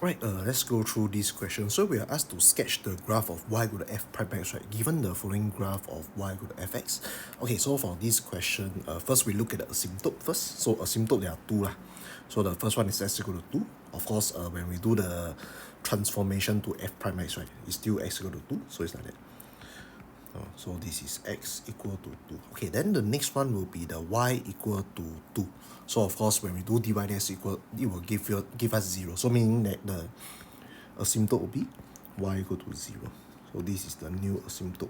Right, let's go through this question. So we are asked to sketch the graph of y equal to f prime x, right? Given the following graph of y equal to fx. Okay, so for this question, first we look at the asymptote first. So asymptote, there are two lah. So the first one is x equal to 2. Of course, when we do the transformation to f prime x, right, it's still x equal to 2. So it's like that. So this is x equal to 2. Okay, then the next one will be the y equal to 2. So of course, when we do dy dx equal, it will give us 0. So meaning that the asymptote will be y equal to 0. So this is the new asymptote.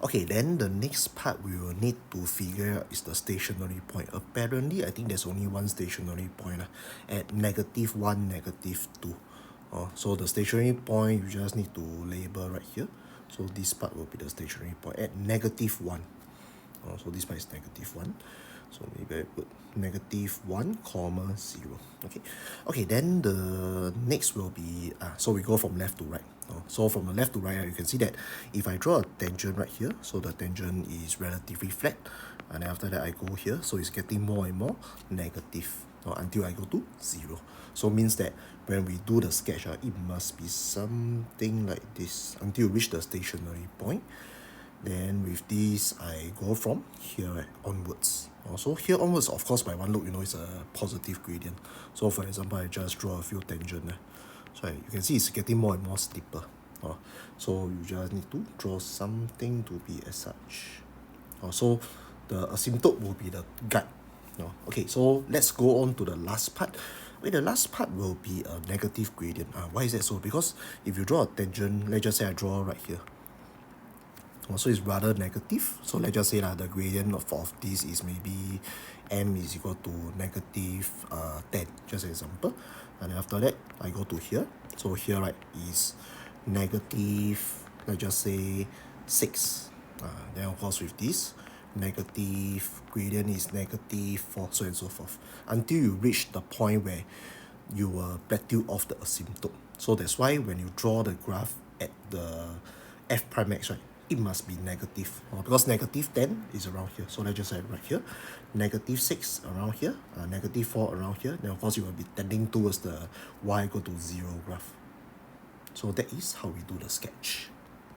Okay, then the next part we will need to figure out is the stationary point. Apparently, I think there's only one stationary point at negative 1, negative 2. So the stationary point, you just need to label right here. So this part will be the stationary point at negative 1. So this part is negative 1. So maybe I put negative 1, comma 0. Okay, then the next will be, so we go from left to right. So from the left to right, you can see that if I draw a tangent right here, so the tangent is relatively flat. And after that, I go here, so it's getting more and more negative until I go to 0. So means that when we do the sketch, it must be something like this until you reach the stationary point. Then with this, I go from here onwards. So here onwards, of course, by one look, it's a positive gradient. So for example, I just draw a few tangents. So you can see it's getting more and more steeper. So you just need to draw something to be as such. So the asymptote will be the guide. Okay, so let's go on to the last part. The last part will be a negative gradient. Why is that so? Because if you draw a tangent, let's just say I draw right here. So it's rather negative. So let's just say the gradient of this is maybe m is equal to negative 10, just an example. And after that, I go to here. So here, right, is negative, let's just say 6. Then of course with this, negative gradient is negative 4, so and so forth. Until you reach the point where you will plateau off the asymptote. So that's why when you draw the graph at the f prime x, right, it must be negative, because negative 10 is around here. So let's just say right here, negative 6 around here, negative 4 around here. Then of course you will be tending towards the y equal to 0 graph. So that is how we do the sketch.